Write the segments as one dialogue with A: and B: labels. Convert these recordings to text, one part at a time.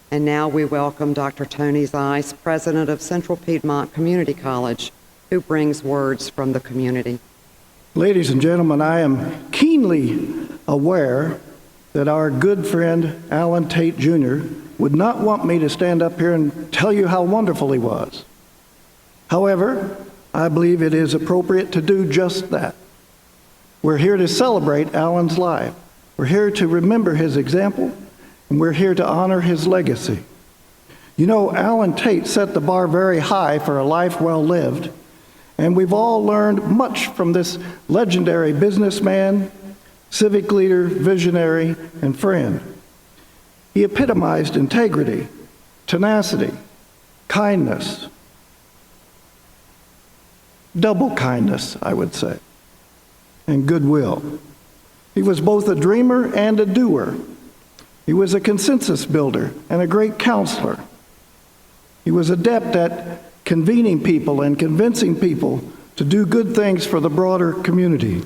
A: And now we welcome Dr. Tony Zeiss, President of Central Piedmont Community College, who brings words from the community.
B: Ladies and gentlemen, I am keenly aware that our good friend Alan Tate Jr. would not want me to stand up here and tell you how wonderful he was. However, I believe it is appropriate to do just that. We're here to celebrate Alan's life. We're here to remember his example, and we're here to honor his legacy. You know, Alan Tate set the bar very high for a life well lived, and we've all learned much from this legendary businessman, civic leader, visionary, and friend. He epitomized integrity, tenacity, kindness, double kindness, I would say, and goodwill. He was both a dreamer and a doer. He was a consensus builder and a great counselor. He was adept at convening people and convincing people to do good things for the broader community.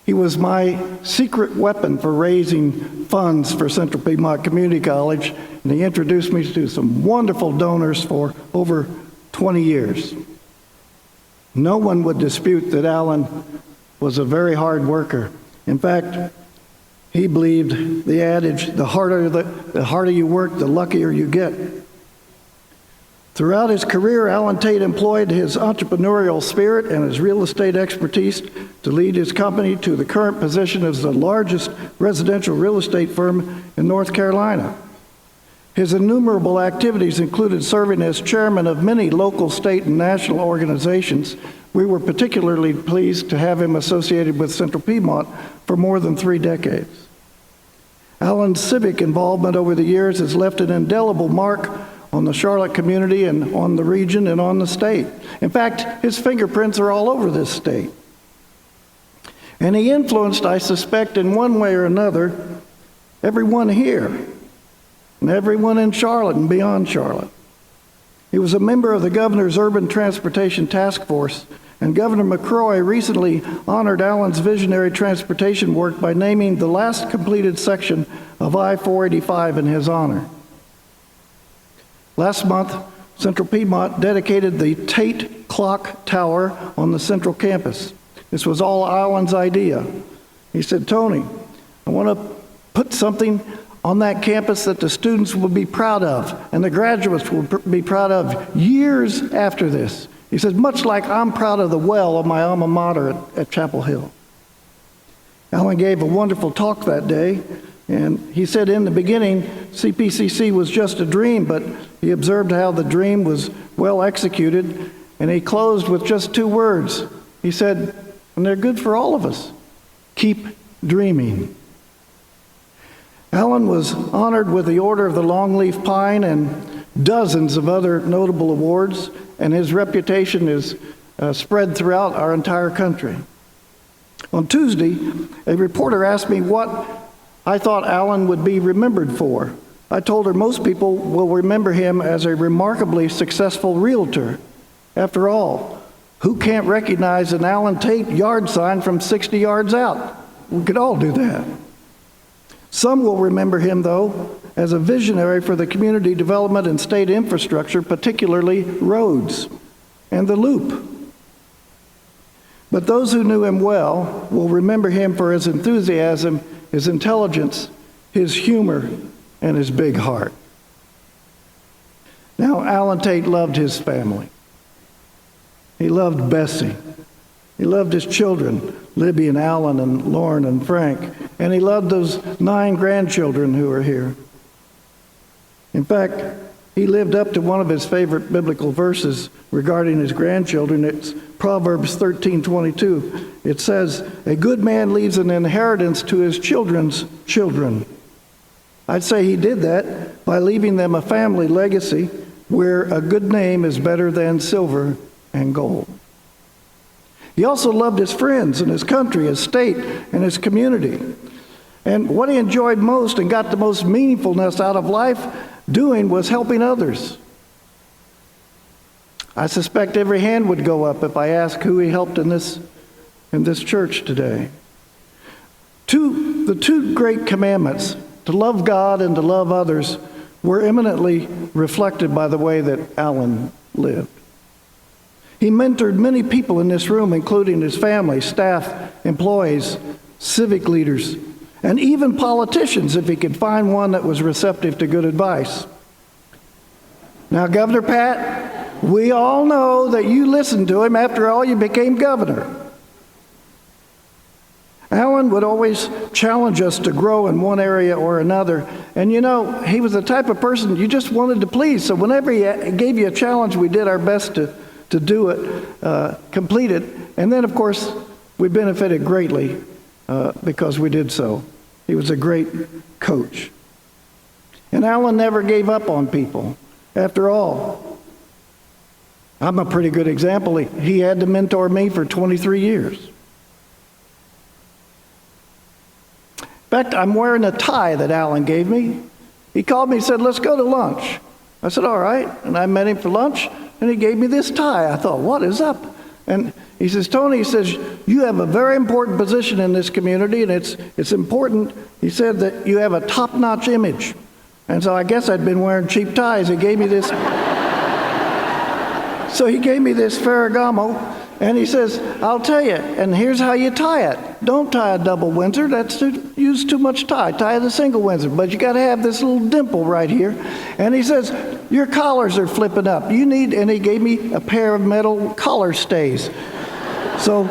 B: He was my secret weapon for raising funds for Central Piedmont Community College, and he introduced me to some wonderful donors for over 20 years. No one would dispute that Alan was a very hard worker. In fact, he believed the adage, the harder you work, the luckier you get. Throughout his career, Alan Tate employed his entrepreneurial spirit and his real estate expertise to lead his company to the current position as the largest residential real estate firm in North Carolina. His innumerable activities included serving as chairman of many local, state, and national organizations. We were particularly pleased to have him associated with Central Piedmont for more than 3 decades. Alan's civic involvement over the years has left an indelible mark on the Charlotte community and on the region and on the state. In fact, his fingerprints are all over this state. And he influenced, I suspect, in one way or another, everyone here and everyone in Charlotte and beyond Charlotte. He was a member of the governor's Urban Transportation Task Force, and Governor McCrory recently honored Alan's visionary transportation work by naming the last completed section of I-485 in his honor. Last month, Central Piedmont dedicated the Tate Clock Tower on the central campus. This was all Alan's idea. He said, "Tony, I want to put something on that campus that the students will be proud of and the graduates will be proud of years after this." He said, much like I'm proud of the well of my alma mater at Chapel Hill. Alan gave a wonderful talk that day, and he said in the beginning, CPCC was just a dream, but he observed how the dream was well executed, and he closed with just 2 words. He said, and they're good for all of us, keep dreaming. Alan was honored with the Order of the Longleaf Pine and dozens of other notable awards, and his reputation is spread throughout our entire country. On Tuesday, a reporter asked me what I thought Alan would be remembered for. I told her most people will remember him as a remarkably successful realtor. After all, who can't recognize an Alan Tate yard sign from 60 yards out? We could all do that. Some will remember him, though, as a visionary for the community development and state infrastructure, particularly roads and the Loop. But those who knew him well will remember him for his enthusiasm, his intelligence, his humor, and his big heart. Now, Alan Tate loved his family. He loved Bessie. He loved his children, Libby and Alan and Lauren and Frank, and he loved those 9 grandchildren who are here. In fact, he lived up to one of his favorite biblical verses regarding his grandchildren. It's Proverbs 13:22. It says, "A good man leaves an inheritance to his children's children." I'd say he did that by leaving them a family legacy where a good name is better than silver and gold. He also loved his friends and his country, his state, and his community. And what he enjoyed most and got the most meaningfulness out of life doing was helping others. I suspect every hand would go up if I asked who he helped in this church today. The 2 great commandments to love God and to love others were eminently reflected by the way that Alan lived. He mentored many people in this room, including his family, staff, employees, civic leaders, and even politicians if he could find one that was receptive to good advice. Now, Governor Pat, we all know that you listened to him. After all, you became governor. Alan would always challenge us to grow in one area or another. And you know, he was the type of person you just wanted to please. So whenever he gave you a challenge, we did our best to do it, complete it. And then, of course, we benefited greatly because we did so. He was a great coach. And Alan never gave up on people. After all, I'm a pretty good example. He had to mentor me for 23 years. In fact, I'm wearing a tie that Alan gave me. He called me and said, "Let's go to lunch." I said, "All right." And I met him for lunch, and he gave me this tie. I thought, what is up? And he says, "Tony," he says, "you have a very important position in this community, and it's important," he said, "that you have a top-notch image." And so I guess I'd been wearing cheap ties. He gave me this. So he gave me this Ferragamo, and he says, "I'll tell you, and here's how you tie it. Don't tie a double Windsor. That's use too much tie. Tie the single Windsor, but you got to have this little dimple right here." And he says, "Your collars are flipping up. You need," and he gave me a pair of metal collar stays. So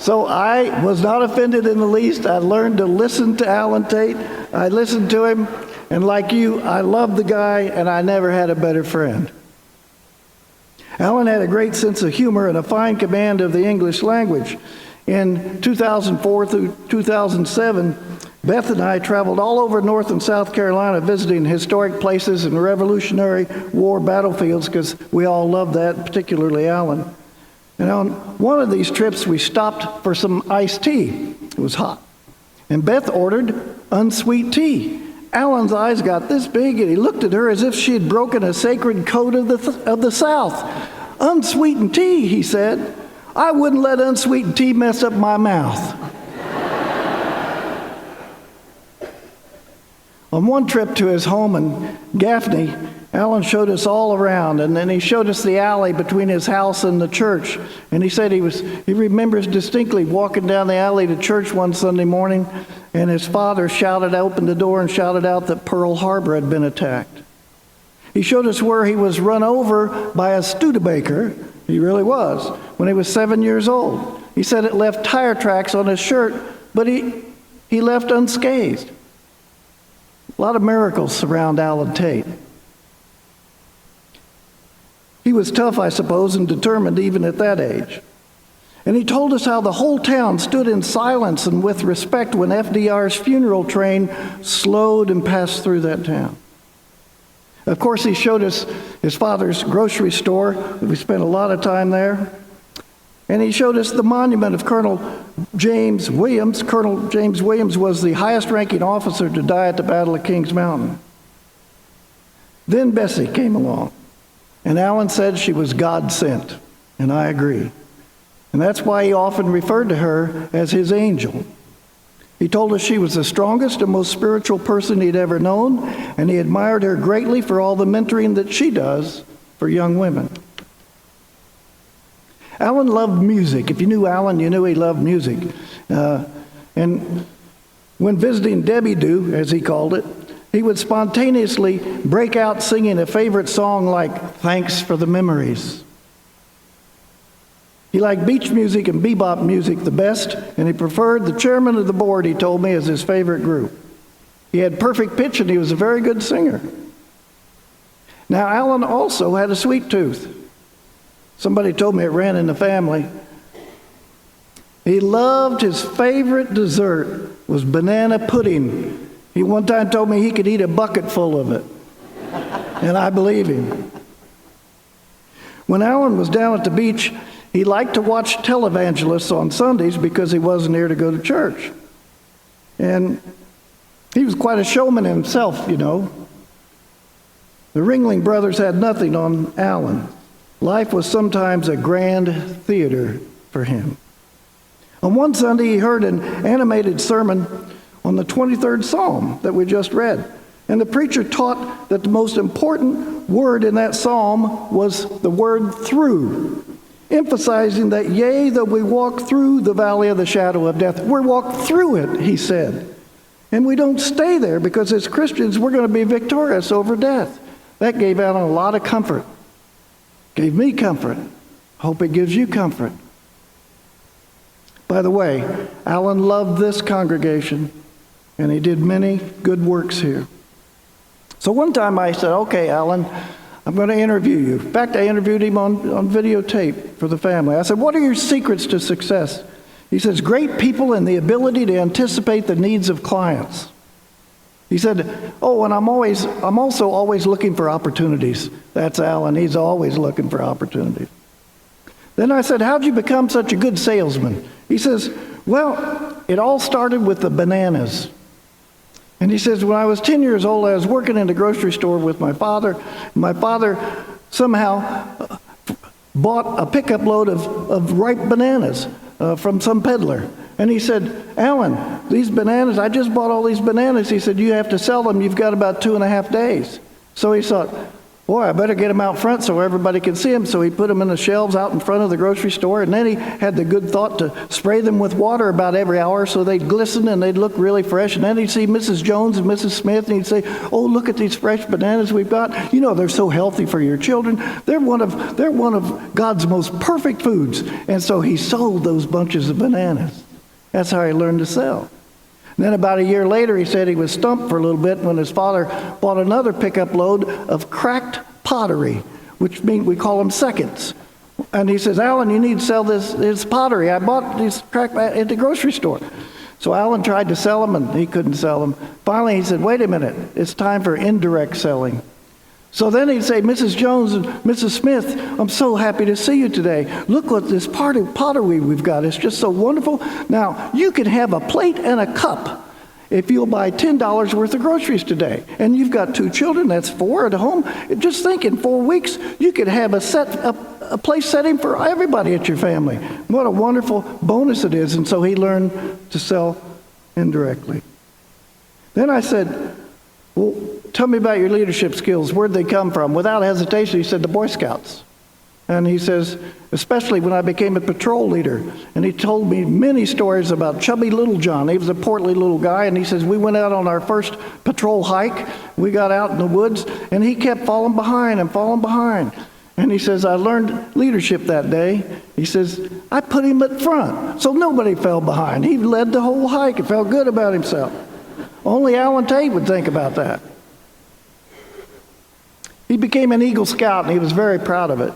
B: I was not offended in the least. I learned to listen to Alan Tate. I listened to him, and like you, I loved the guy, and I never had a better friend. Alan had a great sense of humor and a fine command of the English language. In 2004 through 2007, Beth and I traveled all over North and South Carolina visiting historic places and Revolutionary War battlefields because we all loved that, particularly Alan. And on one of these trips, we stopped for some iced tea. It was hot. And Beth ordered unsweet tea. Alan's eyes got this big, and he looked at her as if she had broken a sacred code of the South. "Unsweetened tea," he said. "I wouldn't let unsweetened tea mess up my mouth." On one trip to his home in Gaffney, Alan showed us all around, and then he showed us the alley between his house and the church. And he said he remembers distinctly walking down the alley to church one Sunday morning, and his father opened the door and shouted out that Pearl Harbor had been attacked. He showed us where he was run over by a Studebaker, he really was, when he was 7 years old. He said it left tire tracks on his shirt, but he left unscathed. A lot of miracles surround Alan Tate. He was tough, I suppose, and determined even at that age. And he told us how the whole town stood in silence and with respect when FDR's funeral train slowed and passed through that town. Of course, he showed us his father's grocery store. We spent a lot of time there. And he showed us the monument of Colonel James Williams. Colonel James Williams was the highest-ranking officer to die at the Battle of Kings Mountain. Then Bessie came along, and Alan said she was God-sent, and I agree. And that's why he often referred to her as his angel. He told us she was the strongest and most spiritual person he'd ever known, and he admired her greatly for all the mentoring that she does for young women. Alan loved music. If you knew Alan, you knew he loved music. And when visiting Debbie Do, as he called it, he would spontaneously break out singing a favorite song like "Thanks for the Memories." He liked beach music and bebop music the best, and he preferred the chairman of the board, he told me, as his favorite group. He had perfect pitch, and he was a very good singer. Now, Alan also had a sweet tooth. Somebody told me it ran in the family. He loved, his favorite dessert was banana pudding. He one time told me he could eat a bucket full of it. And I believe him. When Alan was down at the beach, he liked to watch televangelists on Sundays because he wasn't here to go to church. And he was quite a showman himself, you know. The Ringling Brothers had nothing on Alan. Life was sometimes a grand theater for him. On one Sunday, he heard an animated sermon on the 23rd Psalm that we just read. And the preacher taught that the most important word in that psalm was the word through, emphasizing that, yea, though we walk through the valley of the shadow of death, we walk through it, he said. And we don't stay there, because as Christians, we're going to be victorious over death. That gave Alan a lot of comfort. Gave me comfort. Hope it gives you comfort. By the way, Alan loved this congregation, and he did many good works here. So one time I said, okay, Alan, I'm going to interview you. In fact, I interviewed him on videotape for the family. I said, what are your secrets to success? He says, great people and the ability to anticipate the needs of clients. He said, oh, and I'm also always looking for opportunities. That's Alan. He's always looking for opportunities. Then I said, how'd you become such a good salesman? He says, well, it all started with the bananas. And he says, when I was 10 years old, I was working in the grocery store with my father. My father somehow bought a pickup load of ripe bananas from some peddler. And he said, Alan, these bananas, I just bought all these bananas. He said, you have to sell them. You've got about 2.5 days. So he thought, boy, I better get them out front so everybody can see them. So he put them in the shelves out in front of the grocery store. And then he had the good thought to spray them with water about every hour so they'd glisten and they'd look really fresh. And then he'd see Mrs. Jones and Mrs. Smith, and he'd say, oh, look at these fresh bananas we've got. You know, they're so healthy for your children. They're one of God's most perfect foods. And so he sold those bunches of bananas. That's how he learned to sell. And then about a year later, he said he was stumped for a little bit when his father bought another pickup load of cracked pottery, which means we call them seconds. And he says, Alan, you need to sell this pottery. I bought these cracked at the grocery store. So Alan tried to sell them, and he couldn't sell them. Finally, he said, wait a minute, it's time for indirect selling. So then he'd say, Mrs. Jones and Mrs. Smith, I'm so happy to see you today. Look what this pottery we've got. It's just so wonderful. Now, you can have a plate and a cup if you'll buy $10 worth of groceries today. And you've got 2 children, that's 4 at home. Just think, in 4 weeks, you could have a place setting for everybody at your family. What a wonderful bonus it is. And so he learned to sell indirectly. Then I said, well, tell me about your leadership skills. Where'd they come from? Without hesitation, he said, the Boy Scouts. And he says, especially when I became a patrol leader. And he told me many stories about Chubby Little John. He was a portly little guy, and he says, we went out on our first patrol hike. We got out in the woods, and he kept falling behind and falling behind. And he says, I learned leadership that day. He says, I put him at front, so nobody fell behind. He led the whole hike and felt good about himself. Only Alan Tate would think about that. He became an Eagle Scout, and he was very proud of it.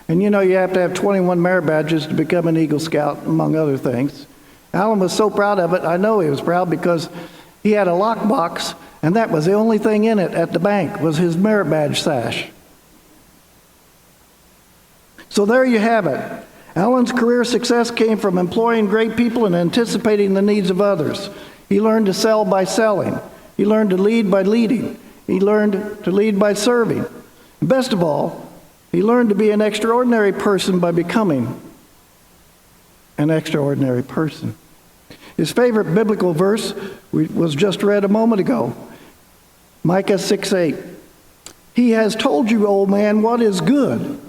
B: And you know, you have to have 21 merit badges to become an Eagle Scout, among other things. Alan was so proud of it. I know he was proud because he had a lockbox, and that was the only thing in it at the bank, was his merit badge sash. So there you have it. Alan's career success came from employing great people and anticipating the needs of others. He learned to sell by selling. He learned to lead by leading. He learned to lead by serving. And best of all, he learned to be an extraordinary person by becoming an extraordinary person. His favorite biblical verse was just read a moment ago, Micah 6:8. He has told you, old man, what is good.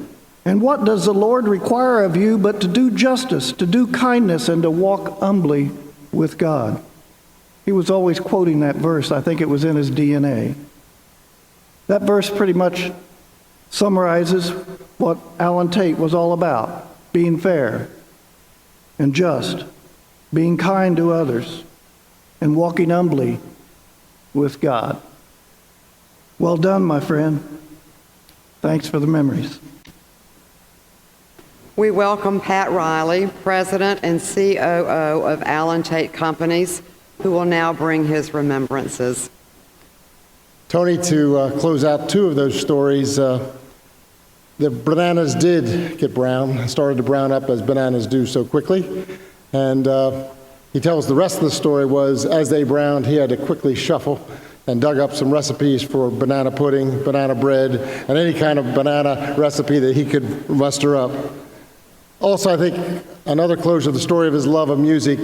B: And what does the Lord require of you but to do justice, to do kindness, and to walk humbly with God? He was always quoting that verse. I think it was in his DNA. That verse pretty much summarizes what Alan Tate was all about: being fair and just, being kind to others, and walking humbly with God. Well done, my friend. Thanks for the memories.
A: We welcome Pat Riley, President and COO of Allen Tate Companies, who will now bring his remembrances.
C: Tony, to close out 2 of those stories, the bananas did get brown, started to brown up as bananas do so quickly. And he tells the rest of the story was, as they browned, he had to quickly shuffle and dug up some recipes for banana pudding, banana bread, and any kind of banana recipe that he could muster up. Also, I think another closure of the story of his love of music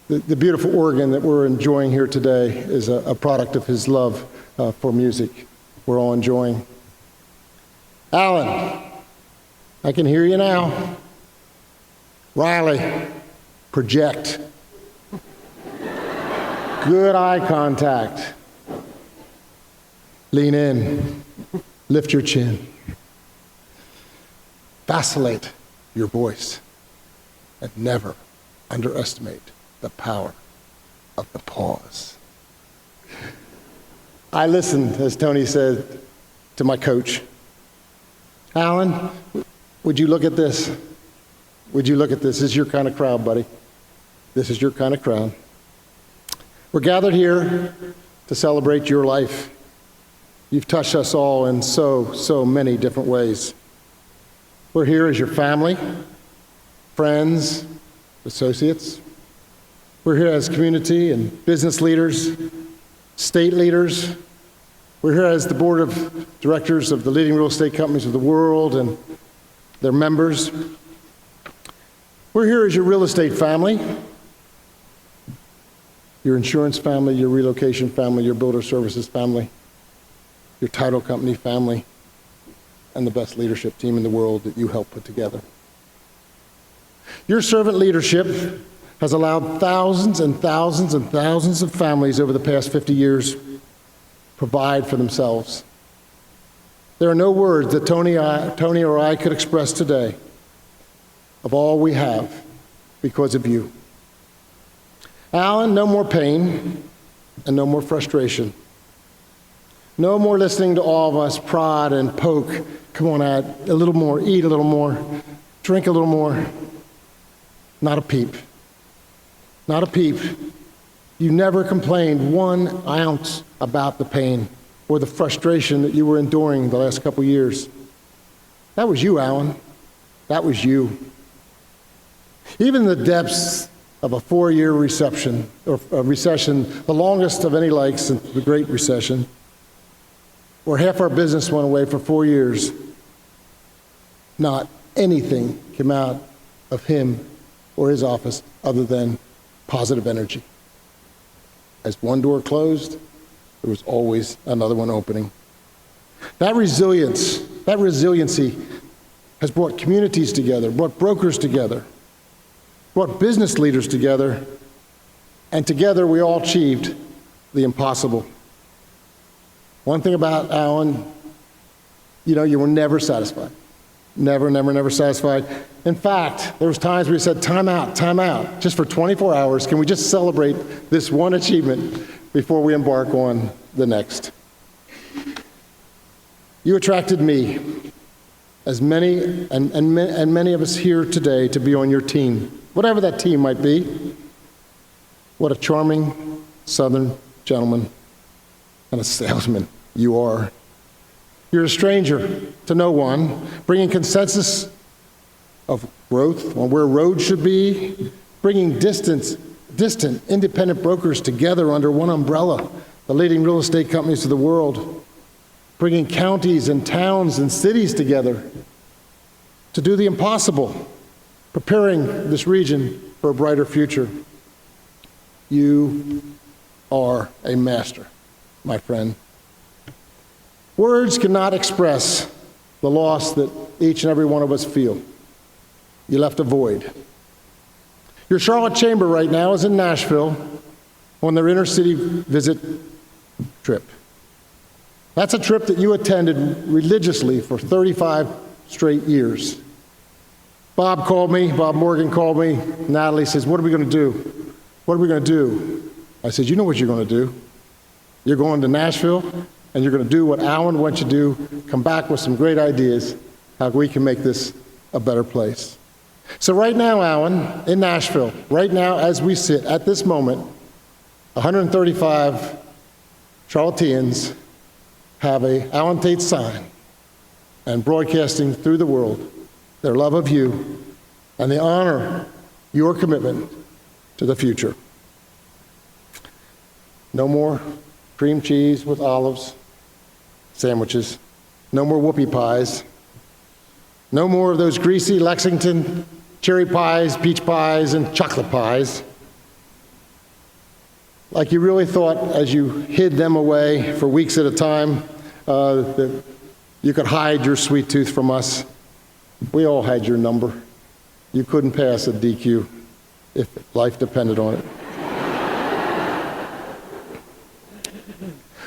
C: The beautiful organ that we're enjoying here today is a product of his love for music. We're all enjoying. Alan, I can hear you now. Riley, project. Good eye contact. Lean in. Lift your chin. Vacillate your voice. And never underestimate the power of the pause. I listened, as Tony said, to my coach. Alan, would you look at this? Would you look at this? This is your kind of crowd, buddy. This is your kind of crowd. We're gathered here to celebrate your life. You've touched us all in so many different ways. We're here as your family, friends, associates. We're here as community and business leaders, state leaders. We're here as the board of directors of the leading real estate companies of the world and their members. We're here as your real estate family, your insurance family, your relocation family, your builder services family, your title company family, and the best leadership team in the world that you helped put together. Your servant leadership has allowed thousands and thousands and thousands of families over the past 50 years provide for themselves. There are no words that Tony or I could express today of all we have because of you. Alan, no more pain and no more frustration. No more listening to all of us prod and poke. Come on, add a little more, eat a little more, drink a little more. Not a peep. Not a peep. You never complained 1 ounce about the pain or the frustration that you were enduring the last couple years. That was you, Alan. That was you. Even in the depths of a 4-year recession, the longest of any like since the Great Recession, where half our business went away for 4 years, not anything came out of him or his office other than positive energy. As one door closed, there was always another one opening. That resiliency has brought communities together, brought brokers together, brought business leaders together, and together we all achieved the impossible. One thing about Alan, you were never satisfied. Never satisfied. In fact, there was times where he said, time out, just for 24 hours. Can we just celebrate this one achievement before we embark on the next? You attracted me, as many and many of us here today, to be on your team, whatever that team might be. What a charming Southern gentleman and a salesman you are. You're a stranger to no one, bringing consensus of growth on where roads should be, bringing distant, independent brokers together under one umbrella, the leading real estate companies of the world, bringing counties and towns and cities together to do the impossible, preparing this region for a brighter future. You are a master, my friend. Words cannot express the loss that each and every one of us feel. You left a void. Your Charlotte chamber right now is in Nashville on their inner city visit trip. That's a trip that you attended religiously for 35 straight years. Bob Morgan called me. Natalie says, what are we going to do? What are we going to do? I said, you know what you're going to do. You're going to Nashville, and you're going to do what Alan wants you to do, come back with some great ideas how we can make this a better place. So right now, Alan, in Nashville, right now as we sit at this moment, 135 Charlotteans have a Alan Tate sign and broadcasting through the world their love of you and they honor your commitment to the future. No more cream cheese with olives sandwiches. No more whoopie pies. No more of those greasy Lexington cherry pies, peach pies, and chocolate pies. Like you really thought as you hid them away for weeks at a time that you could hide your sweet tooth from us. We all had your number. You couldn't pass a DQ if life depended on it.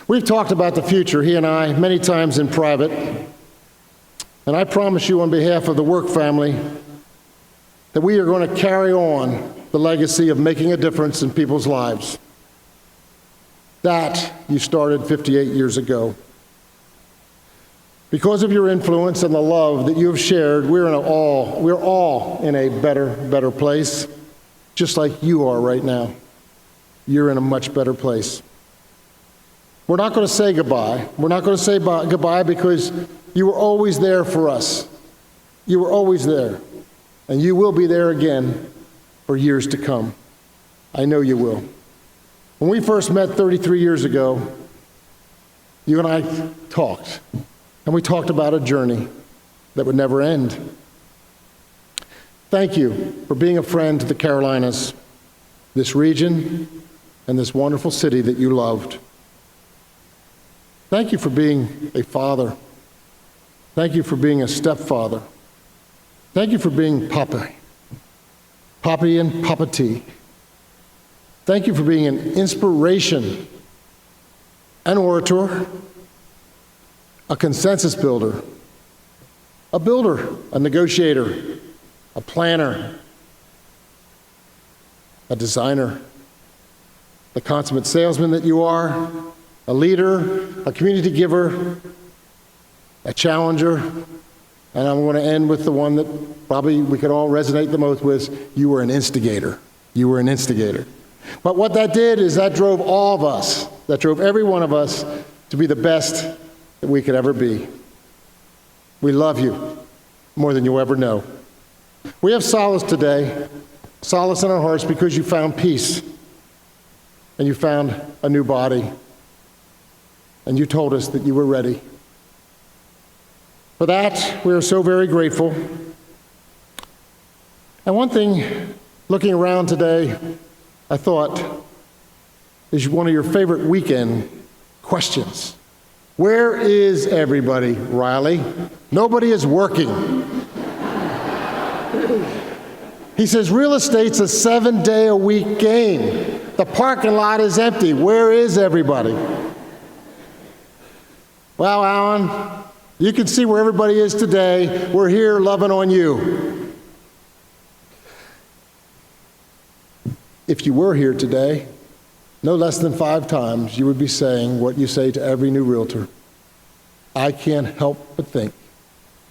C: We've talked about the future, he and I, many times in private. And I promise you on behalf of the work family that we are going to carry on the legacy of making a difference in people's lives. That you started 58 years ago. Because of your influence and the love that you have shared, we're all in a better place, just like you are right now. You're in a much better place. We're not going to say goodbye. We're not going to say goodbye because you were always there for us. You were always there. And you will be there again for years to come. I know you will. When we first met 33 years ago, you and I talked. And we talked about a journey that would never end. Thank you for being a friend to the Carolinas, this region, and this wonderful city that you loved. Thank you for being a father. Thank you for being a stepfather. Thank you for being Papa and Papa T. Thank you for being an inspiration, an orator, a consensus builder, a negotiator, a planner, a designer, the consummate salesman that you are, a leader, a community giver, a challenger, and I'm going to end with the one that probably we could all resonate the most with. You were an instigator. You were an instigator. But what that did is that drove all of us, that drove every one of us to be the best that we could ever be. We love you more than you'll ever know. We have solace today, solace in our hearts because you found peace and you found a new body. And you told us that you were ready. For that, we are so very grateful. And one thing, looking around today, I thought is one of your favorite weekend questions. Where is everybody, Riley? Nobody is working. He says, real estate's a 7-day-a-week game. The parking lot is empty. Where is everybody? Well, Alan, you can see where everybody is today. We're here loving on you. If you were here today, no less than 5 times, you would be saying what you say to every new realtor. I can't help but think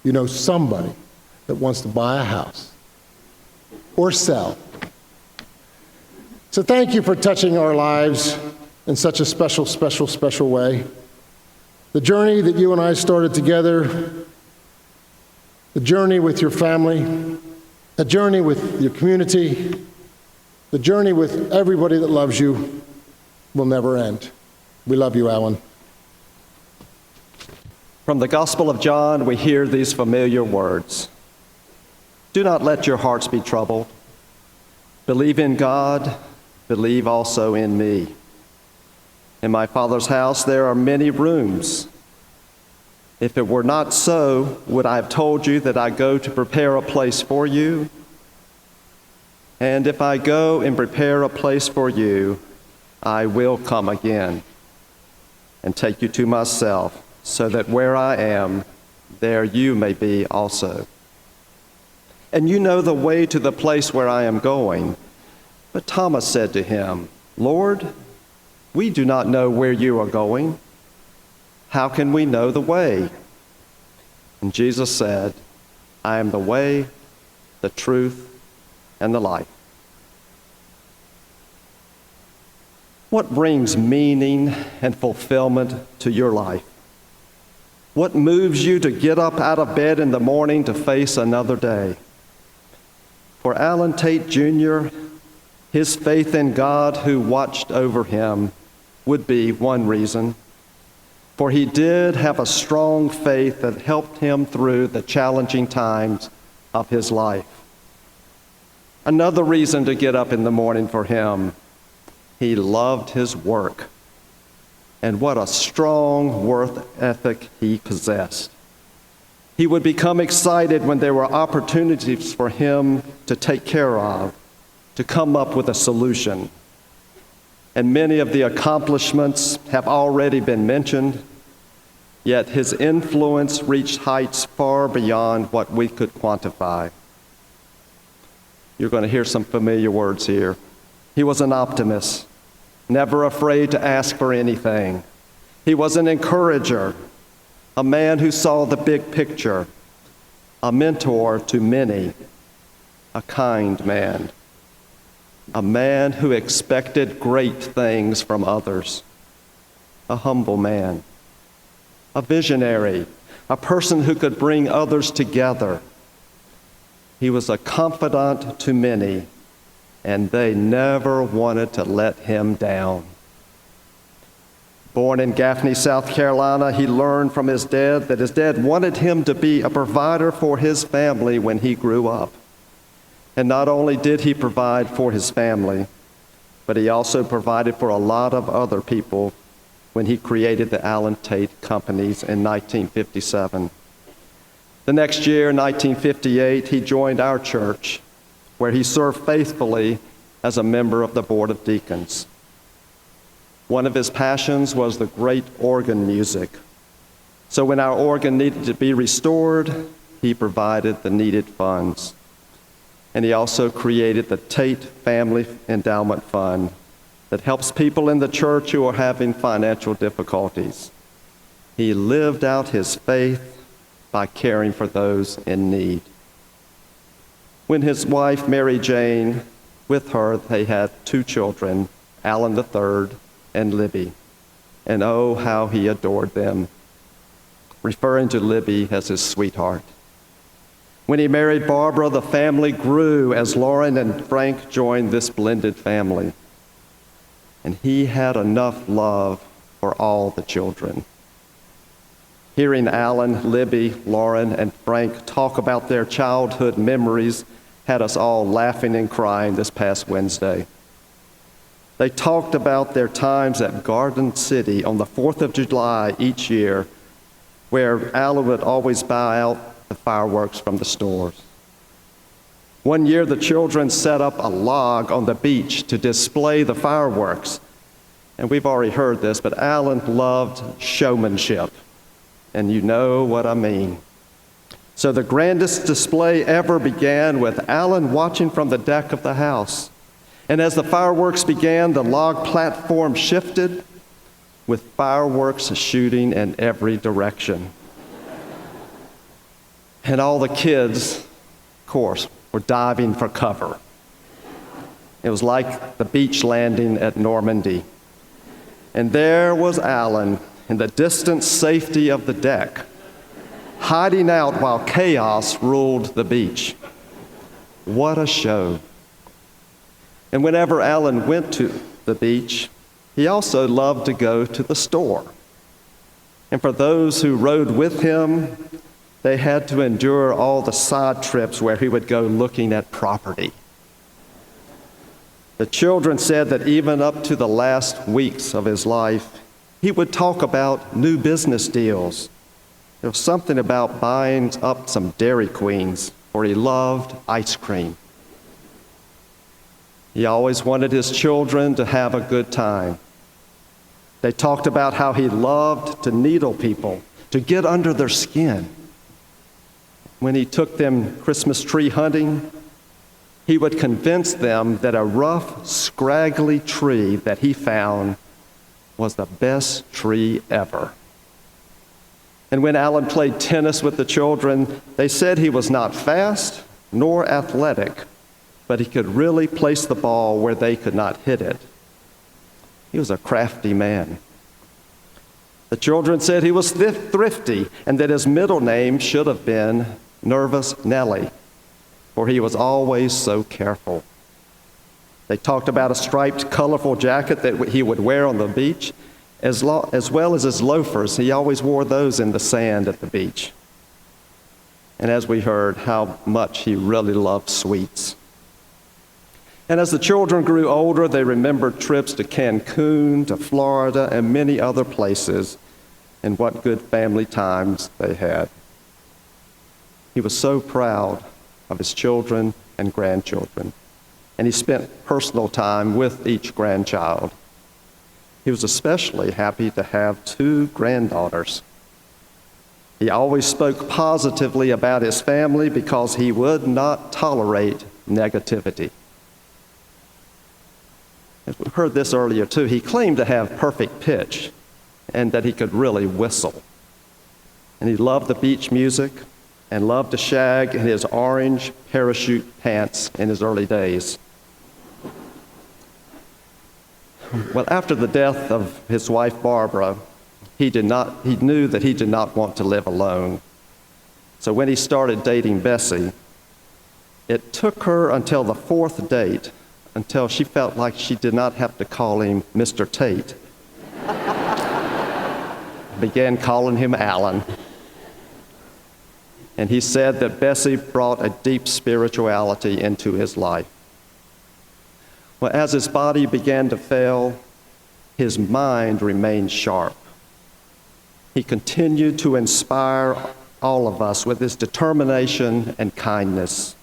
C: you know somebody that wants to buy a house or sell. So thank you for touching our lives in such a special way. The journey that you and I started together, the journey with your family, the journey with your community, the journey with everybody that loves you will never end. We love you, Alan.
D: From the Gospel of John, we hear these familiar words. Do not let your hearts be troubled. Believe in God, believe also in me. In my Father's house there are many rooms. If it were not so, would I have told you that I go to prepare a place for you? And if I go and prepare a place for you, I will come again and take you to myself, so that where I am, there you may be also. And you know the way to the place where I am going. But Thomas said to him, Lord, we do not know where you are going. How can we know the way? And Jesus said, I am the way, the truth, and the life. What brings meaning and fulfillment to your life? What moves you to get up out of bed in the morning to face another day? For Alan Tate Jr., his faith in God who watched over him would be one reason. For he did have a strong faith that helped him through the challenging times of his life. Another reason to get up in the morning for him He loved his work. And what a strong work ethic he possessed. He would become excited when there were opportunities for him to take care of, to come up with a solution. And many of the accomplishments have already been mentioned, yet his influence reached heights far beyond what we could quantify. You're going to hear some familiar words here. He was an optimist, never afraid to ask for anything. He was an encourager, a man who saw the big picture, a mentor to many, a kind man, a man who expected great things from others, a humble man, a visionary, a person who could bring others together. He was a confidant to many, and they never wanted to let him down. Born in Gaffney, South Carolina, he learned from his dad that his dad wanted him to be a provider for his family when he grew up. And not only did he provide for his family, but he also provided for a lot of other people when he created the Allen Tate companies in 1957. The next year, 1958, he joined our church, where he served faithfully as a member of the Board of Deacons. One of his passions was the great organ music. So when our organ needed to be restored, he provided the needed funds. And he also created the Tate Family Endowment Fund that helps people in the church who are having financial difficulties. He lived out his faith by caring for those in need. When his wife, Mary Jane, with her, they had 2 children, Alan III and Libby. And oh, how he adored them, referring to Libby as his sweetheart. When he married Barbara, the family grew as Lauren and Frank joined this blended family. And he had enough love for all the children. Hearing Alan, Libby, Lauren, and Frank talk about their childhood memories had us all laughing and crying this past Wednesday. They talked about their times at Garden City on the 4th of July each year, where Alan would always buy out the fireworks from the stores. One year, the children set up a log on the beach to display the fireworks. And we've already heard this, but Alan loved showmanship. And you know what I mean. So the grandest display ever began with Alan watching from the deck of the house. And as the fireworks began, the log platform shifted with fireworks shooting in every direction. And all the kids, of course, were diving for cover. It was like the beach landing at Normandy. And there was Alan in the distant safety of the deck, hiding out while chaos ruled the beach. What a show. And whenever Alan went to the beach, he also loved to go to the store. And for those who rode with him, they had to endure all the side trips where he would go looking at property. The children said that even up to the last weeks of his life, he would talk about new business deals. There was something about buying up some Dairy Queens, for he loved ice cream. He always wanted his children to have a good time. They talked about how he loved to needle people, to get under their skin. When he took them Christmas tree hunting, he would convince them that a rough, scraggly tree that he found was the best tree ever. And when Alan played tennis with the children, they said he was not fast nor athletic, but he could really place the ball where they could not hit it. He was a crafty man. The children said he was thrifty and that his middle name should have been Nervous Nellie, for he was always so careful. They talked about a striped, colorful jacket that he would wear on the beach, as well as his loafers. He always wore those in the sand at the beach. And as we heard, how much he really loved sweets. And as the children grew older, they remembered trips to Cancun, to Florida, and many other places, and what good family times they had. He was so proud of his children and grandchildren, and he spent personal time with each grandchild. He was especially happy to have 2 granddaughters. He always spoke positively about his family because he would not tolerate negativity. As we heard this earlier too, he claimed to have perfect pitch and that he could really whistle. And he loved the beach music and loved to shag in his orange parachute pants in his early days. Well, after the death of his wife Barbara, he knew that he did not want to live alone. So when he started dating Bessie, it took her until the 4th date until she felt like she did not have to call him Mr. Tate. Began calling him Alan. And he said that Bessie brought a deep spirituality into his life. Well, as his body began to fail, his mind remained sharp. He continued to inspire all of us with his determination and kindness.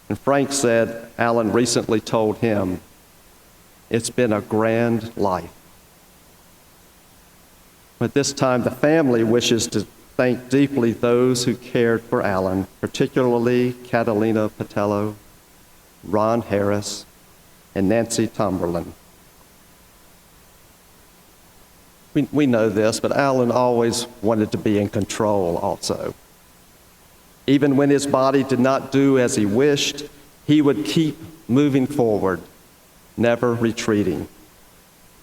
D: And Frank said Alan recently told him, "It's been a grand life." At this time, the family wishes to thank deeply those who cared for Alan, particularly Catalina Patello, Ron Harris, and Nancy Tomberlin. We know this, but Alan always wanted to be in control also. Even when his body did not do as he wished, he would keep moving forward, never retreating.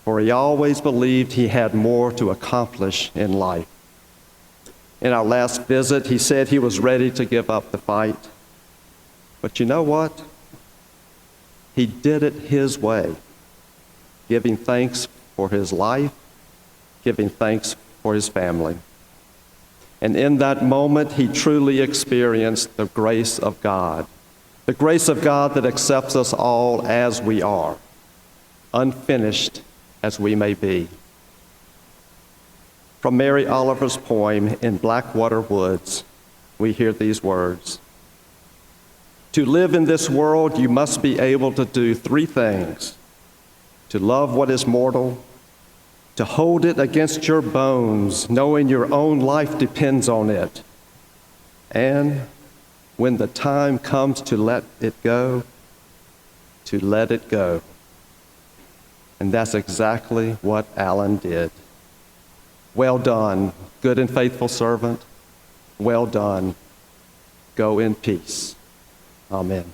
D: For he always believed he had more to accomplish in life. In our last visit, he said he was ready to give up the fight. But you know what? He did it his way, giving thanks for his life, giving thanks for his family. And in that moment, he truly experienced the grace of God that accepts us all as we are, unfinished as we may be. From Mary Oliver's poem, In Blackwater Woods, we hear these words: "To live in this world, you must be able to do 3 things: to love what is mortal, to hold it against your bones, knowing your own life depends on it, and when the time comes to let it go, to let it go." And that's exactly what Alan did. Well done, good and faithful servant. Well done. Go in peace. Amen.